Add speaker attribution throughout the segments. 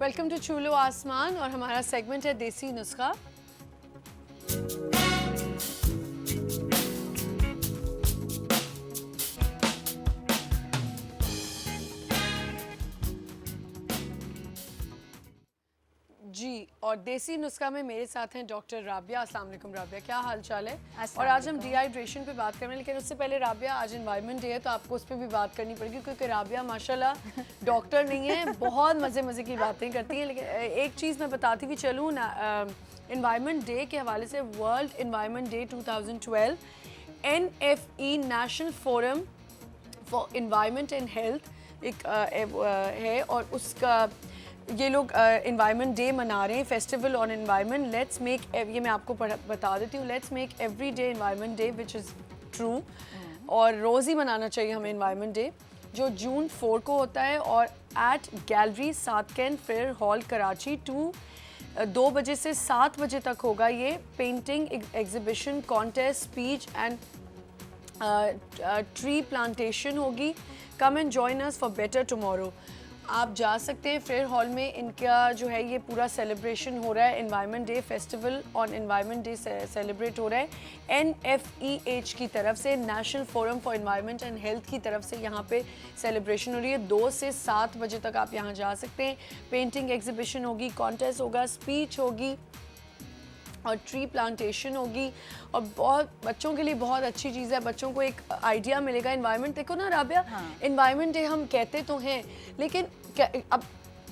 Speaker 1: Welcome to चूलो आसमान और हमारा सेगमेंट है देसी नुस्खा। जी, और देसी नुस्खा में मेरे साथ हैं डॉक्टर राबिया। अस्सलाम वालेकुम राबिया, क्या हाल चाल है? और आज हम डिहाइड्रेशन पे बात कर रहे हैं, लेकिन उससे पहले राबिया आज एनवायरनमेंट डे है तो आपको उस पर भी बात करनी पड़ेगी, क्योंकि राबिया माशाल्लाह डॉक्टर नहीं है, बहुत मज़े की बातें करती हैं। लेकिन एक चीज़ मैं बताती हुई चलूँ ना, एनवायरनमेंट डे के हवाले से world environment day 2012 NFE national forum for environment and health एक है, और उसका ये लोग एनवायरनमेंट डे मना रहे हैं, festival on environment. Let's make, ये मैं आपको बता देती हूँ, let's make every day environment day which is true. और रोज़ ही मनाना चाहिए हमें एनवायरनमेंट डे, जो जून 4 को होता है, और एट गैलरी सातकैन फेयर हॉल कराची 2 बजे से 7 बजे तक होगा ये। Painting exhibition, contest, speech and tree plantation होगी। Come and join us for better tomorrow. आप जा सकते हैं फेयर हॉल में। इनका जो है ये पूरा सेलिब्रेशन हो रहा है, environment day, festival on environment day celebrate हो रहा है NFEH की तरफ से, national forum for environment and health की तरफ से यहाँ पे सेलिब्रेशन हो रही है। 2 से 7 बजे तक आप यहाँ जा सकते हैं। पेंटिंग एग्जिबिशन होगी, कॉन्टेस्ट होगा, स्पीच होगी और ट्री प्लांटेशन होगी। और बहुत बच्चों के लिए बहुत अच्छी चीज़ है, बच्चों को एक आइडिया मिलेगा। एनवायरनमेंट देखो ना राबिया, एनवायरनमेंट डे हम कहते तो हैं, लेकिन अब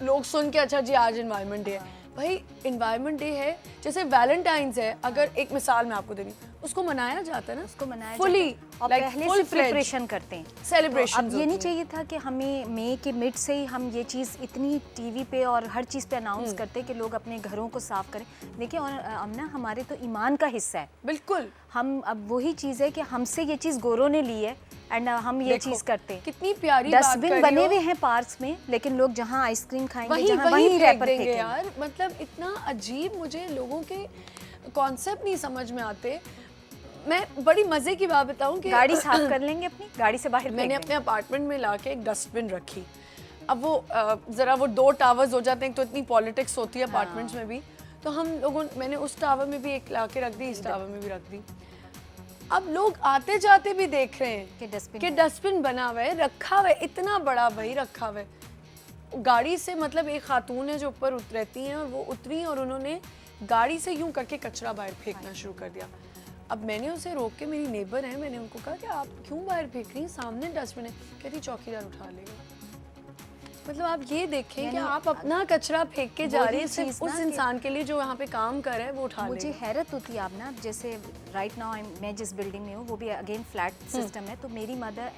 Speaker 1: लोग सुन के अच्छा जी आज एनवायरनमेंट डे है। भाई एनवायरनमेंट डे है, जैसे वैलेंटाइंस है, अगर एक मिसाल मैं आपको दे रही हूँ, उसको मनाया जाता है ना,
Speaker 2: उसको मनाया
Speaker 1: फुली,
Speaker 2: और पहले से प्रिपरेशन करते हैं,
Speaker 1: सेलिब्रेशन।
Speaker 2: तो अब ये नहीं चाहिए था कि हमें मई के मिड से ही हम ये चीज़ इतनी टीवी पे और हर चीज़ पे अनाउंस करते हैं कि लोग अपने घरों को साफ करें। देखिए, और अमना हमारे तो ईमान का हिस्सा है,
Speaker 1: बिल्कुल।
Speaker 2: हम अब वही चीज़ है कि हमसे ये चीज़ गोरों ने ली है एंड हम ये चीज़ करते हैं।
Speaker 1: कितनी प्यारी
Speaker 2: डस्टबिन बने हुए हैं पार्क्स में, लेकिन लोग जहाँ आइसक्रीम खाएंगे
Speaker 1: वहीं रैपर फेंकेंगे यार। मतलब इतना अजीब, मुझे लोगों के कॉन्सेप्ट नहीं समझ में आते। मैं बड़ी मजे की बात बताऊं कि
Speaker 2: गाड़ी साफ कर लेंगे, अपनी गाड़ी से बाहर
Speaker 1: मैंने अपने अपार्टमेंट में लाके एक डस्टबिन रखी। अब वो जरा वो 2 टावर्स हो जाते हैं तो इतनी पॉलिटिक्स होती है अपार्टमेंट्स में भी, तो हम लोगों, मैंने उस टावर में भी एक लाके रख दी, इस टावर में भी रख दी। अब लोग आते जाते भी देख रहे हैं कि डस्टबिन बना हुआ है, रखा हुआ है, इतना बड़ा भाई रखा हुआ है। गाड़ी से, मतलब एक खातून है जो ऊपर उतरती हैं, और वो उतरी और उन्होंने गाड़ी से यूं करके कचरा बाहर फेंकना शुरू कर दिया। अब मैंने उसे रोक के, मेरी नेबर है, मैंने उनको कहा कि आप क्यों बाहर फेंक रही हैं, सामने डस्टबिन है। कहती चौकीदार उठा लेगा। मतलब आप ये देखें कि आप अपना कचरा फेंक के जा रही हैं सिर्फ उस इंसान के लिए जो यहाँ पे काम कर रहा है, वो उठा लेगा।
Speaker 2: मुझे हैरत होती है आप ना, जैसे राइट नाउ मैं जिस बिल्डिंग में हूँ वो भी अगेन फ्लैट सिस्टम है, तो मेरी मदर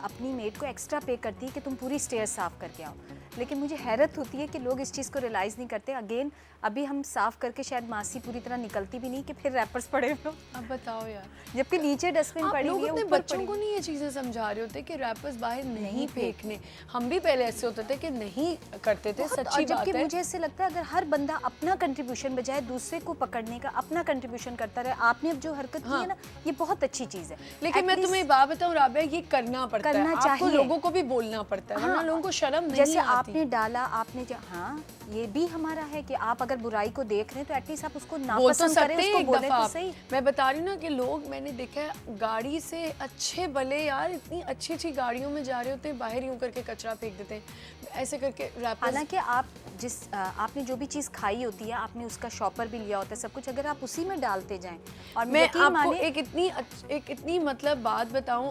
Speaker 2: अपनी मेड को एक्स्ट्रा पे करती है कि तुम पूरी स्टेयर साफ करके आओ। लेकिन मुझे हैरत होती है कि लोग इस चीज़ को रियलाइज़ नहीं करते। अगेन अभी हम साफ करके शायद मासी पूरी तरह निकलती भी नहीं कि फिर रैपर्स पड़े हो।
Speaker 1: अब बताओ यार,
Speaker 2: जबकि नीचे डस्टबिन पड़ी हुई है।
Speaker 1: अपने बच्चों को नहीं ये चीज़ें समझा रहे होते कि रैपर्स बाहर नहीं फेंकने। हम भी पहले ऐसे होते थे कि नहीं करते थे, सच्ची बात है।
Speaker 2: मुझे ऐसे लगता है अगर हर बंदा अपना कंट्रीब्यूशन बजाय दूसरे को पकड़ने का अपना कंट्रीब्यूशन करता रहे। आपने अब जो हरकत की है ना, ये बहुत अच्छी चीज़ है।
Speaker 1: लेकिन मैं तुम्हें बात बताऊं राबिया, ये करना पड़ता है, आपको लोगों को भी बोलना पड़ता है, वरना लोगों को शर्म नहीं आती।
Speaker 2: जैसे आपने डाला, आपने हाँ, ये भी हमारा है कि आप अगर बुराई को देख रहे हैं तो एटलीस्ट आप उसको नापसंद करें, उसको बोलें तो सही।
Speaker 1: मैं बता रही हूँ ना कि लोग, मैंने देखा है गाड़ी से अच्छे भले यार, इतनी अच्छी अच्छी गाड़ियों में जा रहे होते हैं, बाहर यूं करके कचरा फेंक देते हैं ऐसे करके।
Speaker 2: हालांकि आप आपने जो भी चीज़ खाई होती है, आपने उसका शॉपर भी लिया होता है, सब कुछ अगर आप उसी में डालते जाएं। और
Speaker 1: मैं आपको एक इतनी मतलब बात बताऊं,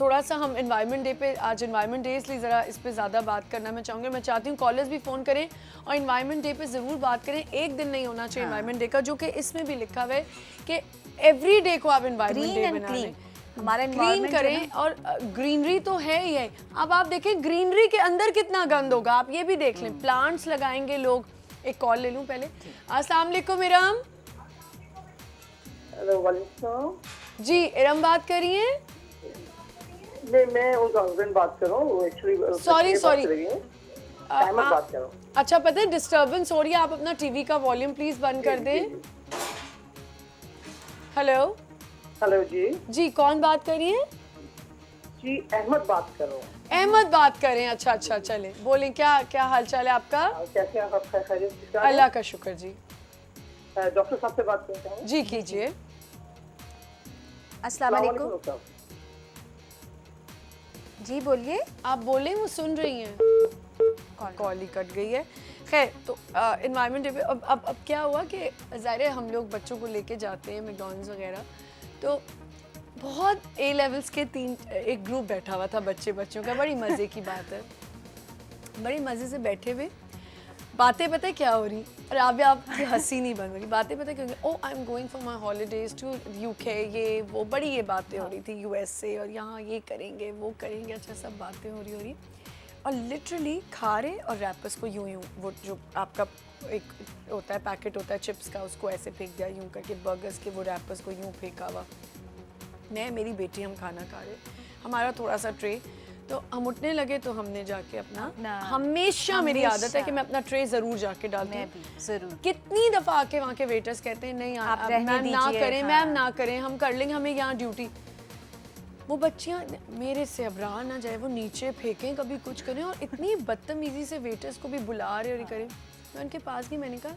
Speaker 1: थोड़ा सा हम एनवायरनमेंट डे पे, आज एनवायरनमेंट डे इसलिए ज़रा इस पे ज़्यादा बात करना मैं चाहूँगी। मैं चाहती हूँ कॉलेज भी फ़ोन करें और एनवायरनमेंट डे पे ज़रूर बात करें। एक दिन नहीं होना चाहिए एनवायरनमेंट डे का, जो कि इसमें भी लिखा हुआ है कि एवरी डे को आप एनवायरनमेंट डे बना लें,
Speaker 2: हमारा
Speaker 1: क्लीन करें। और ग्रीनरी तो है ही है। अब आप देखें ग्रीनरी के अंदर कितना गंद होगा, आप ये भी देख लें। प्लांट्स लगाएंगे लोग। एक कॉल ले लूं पहले। अस्सलाम वालेकुम इरम।
Speaker 3: हेलो वालेकुम
Speaker 1: जी, इरम बात कर रही हैं?
Speaker 3: नहीं, मैं उनका हस्बैंड बात कर रहा हूँ। एक्चुअली
Speaker 1: सॉरी
Speaker 3: बात कर रहा हूँ।
Speaker 1: अच्छा, पता है डिस्टर्बेंस हो रही है, आप अपना टीवी का वॉल्यूम प्लीज बंद कर दें। हेलो
Speaker 3: हेलो जी,
Speaker 1: जी, कौन बात कर रही हैं?
Speaker 3: जी अहमद बात कर रहा हूँ।
Speaker 1: अहमद बात करें, अच्छा अच्छा, चले बोलें, क्या क्या हाल चाल है आपका?
Speaker 3: कैसे हैं आप? खैरियत से हैं?
Speaker 1: अल्लाह का शुक्र जी।
Speaker 3: डॉक्टर साहब से बात करता हूँ।
Speaker 1: जी कीजिए।
Speaker 2: अस्सलाम वालेकुम।
Speaker 3: डॉक्टर
Speaker 2: जी बोलिए।
Speaker 1: आप बोलें, वो सुन रही हैं। कॉल ही कट गई है। खैर, तो इन्वायरमेंट डे पे अब क्या हुआ कि ज़ाहिर है हम लोग बच्चों को लेके जाते हैं मैकडॉनल्ड्स वगैरह, तो बहुत ए लेवल्स के एक ग्रुप बैठा हुआ था बच्चों का। बड़ी मज़े की बात है, बड़ी मज़े से बैठे हुए बातें, पता है क्या हो रही? और अब आपकी हंसी नहीं बन रही। बातें पता है क्यों? Oh I am going for my holidays to UK, ये वो बड़ी ये बातें हो रही थी US से, और यहाँ ये करेंगे वो करेंगे, अच्छा सब बातें हो रही और लिटरली खा रहे और रैपर्स को यूं वो जो आपका एक होता है पैकेट होता है चिप्स का, उसको ऐसे फेंक दिया यूं करके, बर्गर्स के वो रैपर्स को यूं फेंका हुआ। मैं मेरी बेटी हम खाना खा रहे, हमारा थोड़ा सा ट्रे, तो हम उठने लगे तो हमने जाके अपना हमेशा मेरी आदत है कि मैं अपना ट्रे ज़रूर जाके डालती हूँ।
Speaker 2: ज़रूर।
Speaker 1: कितनी दफ़ा आके वहाँ के वेटर्स कहते हैं नहीं आप मैम ना करें, मैम ना करें, हम कर लेंगे, हमें यहाँ ड्यूटी। वो बच्चियाँ मेरे से अब रहा ना जाए, वो नीचे फेंकें, कभी कुछ करें, और इतनी बदतमीज़ी से वेटर्स को भी बुला रहे और करें। मैं उनके पास गई, मैंने कहा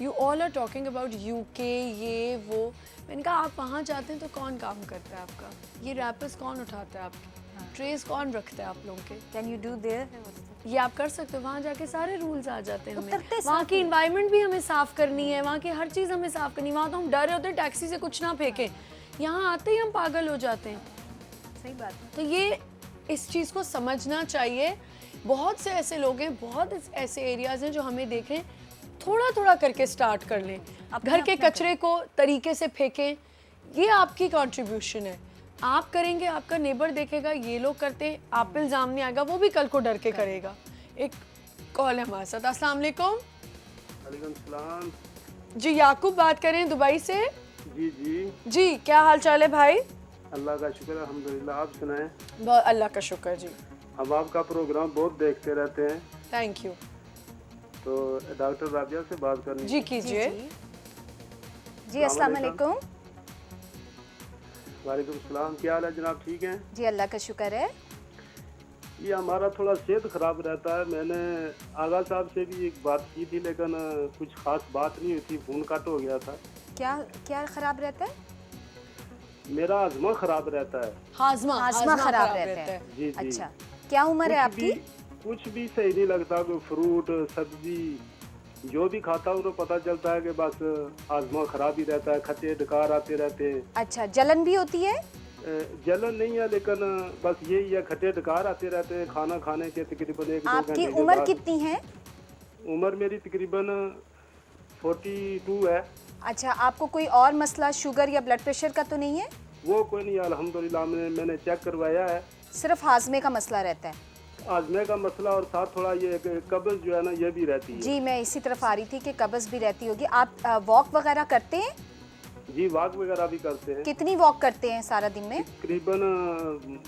Speaker 1: you all are talking about UK ये वो। मैंने कहा आप वहाँ जाते हैं तो कौन काम करता है आपका? ये रैपर्स कौन उठाता है आपके? ट्रेस कौन रखता है आप लोगों के?
Speaker 2: Can you do their?
Speaker 1: ये आप कर सकते हो। वहाँ जाके सारे रूल्स आ जाते हैं हमें। वहाँ की इन्वायरमेंट भी हमें साफ़ करनी है, वहाँ की हर चीज़ हमें साफ़ करनी है। वहाँ तो हम डर रहे होते हैं टैक्सी से कुछ ना फेंकें, यहाँ आते ही हम पागल हो जाते हैं।
Speaker 2: सही बात।
Speaker 1: तो ये इस चीज़ को समझना चाहिए। बहुत से ऐसे लोग हैं, बहुत ऐसे एरियाज़ हैं जो हमें देखें, थोड़ा थोड़ा करके स्टार्ट कर लें। घर के कचरे को तरीके से फेंकें, ये आपकी कंट्रीब्यूशन है। आप करेंगे, आपका नेबर देखेगा ये लोग करते हैं, आप पे इल्ज़ाम नहीं आएगा, वो भी कल को डर के करेगा। एक कॉल है हमारे साथ। अस्सलाम वालेकुम।
Speaker 4: वालेकुम सलाम।
Speaker 1: जी याकूब बात करें दुबई से।
Speaker 4: जी जी
Speaker 1: जी क्या हाल चाल है भाई?
Speaker 4: अल्लाह का शुक्र अल्हम्दुलिल्लाह। आप सुनाएं?
Speaker 1: बहुत अल्लाह का शुक्र जी।
Speaker 4: हम आपका प्रोग्राम बहुत देखते रहते हैं।
Speaker 1: Thank you.
Speaker 4: तो डॉक्टर राबिया से बात करनी
Speaker 1: जी कीजिए।
Speaker 2: जी अस्सलाम वालेकुम।
Speaker 4: वालेकुम सलाम। क्या हाल है जनाब? ठीक हैं?
Speaker 2: जी अल्लाह का शुक्र है।
Speaker 4: ये हमारा थोड़ा सेहत ख़राब रहता है। मैंने आगा साहब से भी एक बात की थी, लेकिन कुछ ख़ास बात नहीं हुई थी, फ़ोन कट हो गया था।
Speaker 2: क्या क्या खराब रहता है?
Speaker 4: मेरा आज़मा ख़राब रहता है।
Speaker 2: हाजमा खराब रहता है।
Speaker 4: जी जी।
Speaker 2: अच्छा, क्या उम्र है आपकी?
Speaker 4: कुछ भी सही नहीं लगता। कोई फ्रूट सब्जी जो भी खाता हूँ तो पता चलता है कि बस आज़मा खराब ही रहता है, खट्टे डकार आते रहते हैं।
Speaker 2: अच्छा, जलन भी होती है?
Speaker 4: जलन नहीं है, लेकिन बस यही है, खट्टे डकार आते रहते हैं खाना खाने के तकरीबन 1-2 घंटे
Speaker 2: आपकी
Speaker 4: के
Speaker 2: उम्र
Speaker 4: बाद।
Speaker 2: कितनी है?
Speaker 4: उम्र मेरी तकरीबन 42 है।
Speaker 2: अच्छा, आपको कोई और मसला शुगर या ब्लड प्रेशर का तो नहीं है?
Speaker 4: वो कोई नहीं, अल्हम्दुलिल्लाह मैंने चेक करवाया है।
Speaker 2: सिर्फ हाजमे का मसला रहता है?
Speaker 4: आजमे का मसला और साथ थोड़ा ये कब्ज जो है ना ये भी रहती है।
Speaker 2: जी मैं इसी तरफ आ रही थी कि कब्ज भी रहती होगी। आप वॉक वगैरह करते हैं?
Speaker 4: जी वॉक वगैरह भी करते हैं।
Speaker 2: कितनी वॉक करते हैं सारा दिन में?
Speaker 4: तकरीबन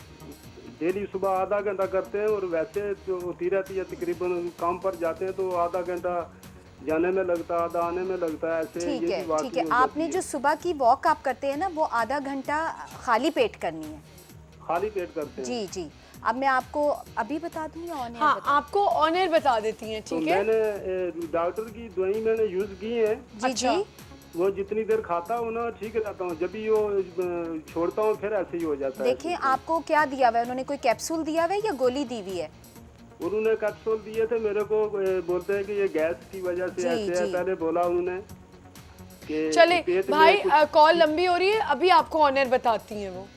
Speaker 4: डेली सुबह आधा घंटा करते हैं, और वैसे जो होती रहती है तकरीबन काम पर जाते हैं तो आधा घंटा जाने में लगता है, आधा आने में लगता है, ऐसे
Speaker 2: ठीक
Speaker 4: ये
Speaker 2: है
Speaker 4: भी बात
Speaker 2: ठीक है।
Speaker 4: नहीं हो
Speaker 2: आपने
Speaker 4: जाती
Speaker 2: जो
Speaker 4: है।
Speaker 2: सुबह की वॉक आप करते हैं ना, वो आधा घंटा खाली पेट करनी है।
Speaker 4: खाली पेट करते हैं।
Speaker 2: जी जी। अब मैं आपको अभी बता दूं या ऑन एयर
Speaker 1: हाँ
Speaker 2: बताऊं?
Speaker 1: आपको ऑन एयर बता देती हैं,
Speaker 4: तो
Speaker 1: ठीक है?
Speaker 4: मैंने डॉक्टर की दवाई मैंने यूज की है।
Speaker 2: जी
Speaker 1: अच्छा।
Speaker 2: जी।
Speaker 4: वो जितनी देर खाता हूँ ना ठीक रहता हूँ, जब भी वो छोड़ता हूँ फिर ऐसे ही हो जाता है।
Speaker 2: देखें आपको क्या दिया हुआ है उन्होंने? कोई कैप्सूल दिया हुआ है या गोली दी हुई है?
Speaker 4: उन्होंने कैप्सूल दिए थे मेरे को, बोलते हैं कि ये गैस की वजह से
Speaker 2: जी,
Speaker 4: ऐसे है।
Speaker 2: जी।
Speaker 4: पहले बोला उन्होंने कि
Speaker 1: चले
Speaker 4: पेट में
Speaker 1: भाई,
Speaker 4: कुछ-
Speaker 1: कॉल लंबी हो रही है, अभी आपको ऑन एयर बताती हैं वो।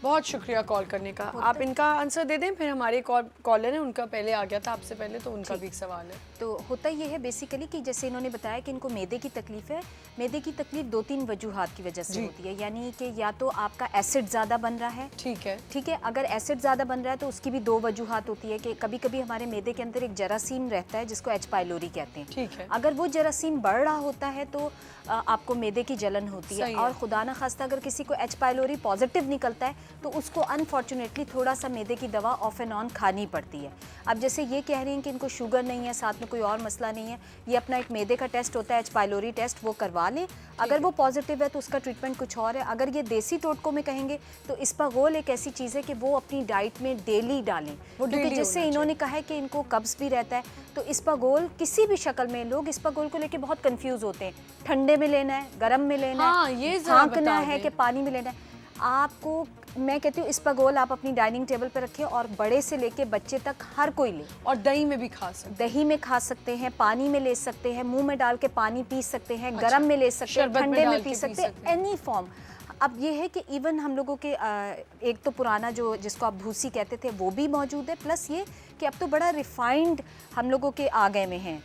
Speaker 1: बहुत शुक्रिया कॉल करने का। आप इनका आंसर दे दें, फिर हमारे कॉलर हैं, उनका पहले आ गया था आपसे पहले, तो उनका भी एक सवाल है।
Speaker 2: तो होता ये है बेसिकली कि जैसे इन्होंने बताया कि इनको मैदे की तकलीफ है। मैदे की तकलीफ 2-3 वजूहात की वजह से
Speaker 1: जी।
Speaker 2: होती है, यानी कि या तो आपका एसिड ज़्यादा बन रहा है।
Speaker 1: ठीक है।
Speaker 2: ठीक है, अगर एसिड ज़्यादा बन रहा है तो उसकी भी 2 वजूहात होती है कि कभी कभी हमारे मैदे के अंदर एक जरासीम रहता है जिसको एच पाइलोरी कहते हैं।
Speaker 1: ठीक है।
Speaker 2: अगर वो जरासीम बढ़ रहा होता है तो आपको मैदे की जलन होती है।
Speaker 1: सही है।
Speaker 2: और खुदा न खास्ता अगर किसी को एच पाइलोरी पॉजिटिव निकलता है तो उसको अनफॉर्चुनेटली थोड़ा सा मैदे की दवा ऑफ एंड ऑन खानी पड़ती है। अब जैसे ये कह रही हैं कि इनको शुगर नहीं है, साथ में कोई और मसला नहीं है, ये अपना एक मैदे का टेस्ट होता है एच पाइलोरी टेस्ट, वो करवा लें। अगर वो पॉजिटिव है तो उसका ट्रीटमेंट कुछ और है। अगर ये देसी टोटकों में कहेंगे तो इस्पागोल एक ऐसी चीज़ है कि वो अपनी डाइट में डेली डालें, क्योंकि जैसे इन्होंने कहा है कि इनको कब्ज़ भी रहता है, तो इस्पागोल किसी भी शक्ल में, लोग इस्पागोल को लेके बहुत कंफ्यूज होते हैं, ठंडे में लेना है, गर्म में लेना है, छांकना है कि पानी में लेना है। आपको मैं कहती हूँ इस्पागोल आप अपनी डाइनिंग टेबल पर रखें और बड़े से लेके बच्चे तक हर कोई ले।
Speaker 1: और दही में भी खा सकते
Speaker 2: दही में खा सकते हैं, पानी में ले सकते हैं, मुंह में डाल के पानी पी सकते हैं, गरम में ले सकते हैं, ठंडे में पी सकते हैं, एनी फॉर्म। अब ये है कि इवन हम लोगों के एक तो पुराना जो जिसको आप भूसी कहते थे वो भी मौजूद है, प्लस ये कि अब तो बड़ा रिफाइंड हम लोगों के आ गए में हैं,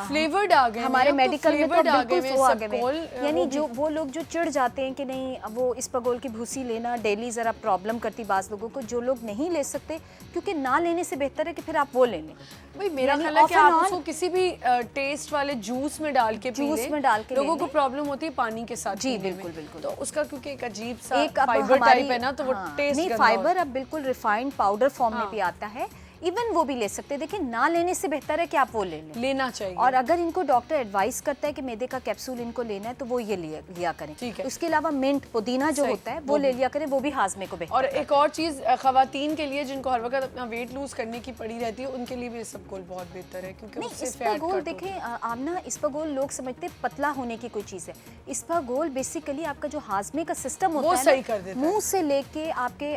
Speaker 1: फ्लेवर्ड आ गए
Speaker 2: हमारे मेडिकल में तो बिल्कुल फ्लो आ गए हैं। यानी जो वो लोग जो चिढ़ जाते हैं कि नहीं वो इस्पागोल की भूसी लेना डेली ज़रा प्रॉब्लम करती बाज़ लोगों को, जो लोग नहीं ले सकते, क्योंकि ना लेने से बेहतर है कि फिर आप वो ले लें।
Speaker 1: भाई मेरा ख्याल है कि आप उसको किसी भी टेस्ट वाले जूस में डाल के पी लें।
Speaker 2: में डाल के
Speaker 1: लोगों को प्रॉब्लम होती है पानी के साथ।
Speaker 2: जी बिल्कुल बिल्कुल।
Speaker 1: तो उसका क्योंकि एक अजीब सा
Speaker 2: एक
Speaker 1: फाइबर टाइप है ना, तो वो टेस्ट
Speaker 2: नहीं, फाइबर अब बिल्कुल रिफाइंड पाउडर फॉर्म में भी आता है, इवन वो भी ले सकते हैं। देखिए ना लेने से बेहतर है कि आप वो ले लें,
Speaker 1: लेना चाहिए।
Speaker 2: और अगर इनको डॉक्टर एडवाइस करता है कि मैदे का कैप्सूल इनको लेना है तो वो ये लिया करें।
Speaker 1: ठीक है।
Speaker 2: उसके अलावा मिंट पुदीना जो होता है वो ले लिया करें, वो भी हाजमे को बेहतर।
Speaker 1: और एक और चीज़ खवातीन के लिए जिनको हर वक्त अपना वेट लूज करने की पड़ी रहती है, उनके लिए भी इस्पागोल बहुत बेहतर है, क्योंकि उससे फैट
Speaker 2: इस्पागोल देखें आमना, इस्पागोल लोग समझते हैं पतला होने की कोई चीज़ है। इस्पागोल बेसिकली आपका जो हाजमे का सिस्टम होता है
Speaker 1: सही कर देता है।
Speaker 2: मुंह से लेके आपके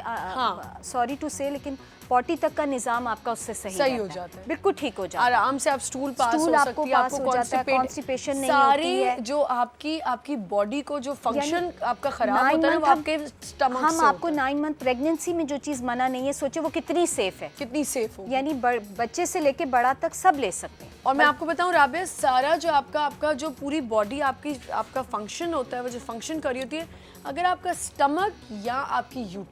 Speaker 2: सॉरी टू से, लेकिन पॉटी तक का निज़ाम आपका उससे सही
Speaker 1: हो जाता है,
Speaker 2: बिल्कुल ठीक हो जाता है।
Speaker 1: आराम से आप स्टूल पास हो सकती है, आपको
Speaker 2: कॉन्स्टिपेशन नहीं होती है।
Speaker 1: जो आपकी बॉडी को जो फंक्शन आपका खराब होता है वो आपके स्टमक से।
Speaker 2: हम आपको 9 मंथ प्रेगनेंसी में जो चीज़ मना नहीं है, सोचे वो कितनी सेफ है,
Speaker 1: कितनी सेफ हो,
Speaker 2: यानी बच्चे से लेके बड़ा तक सब ले सकते हैं।
Speaker 1: और मैं आपको बताऊं राबिया, सारा जो आपका जो पूरी बॉडी आपका फंक्शन होता है, वो जो फंक्शन कर रही होती है, अगर आपका स्टमक या आपकी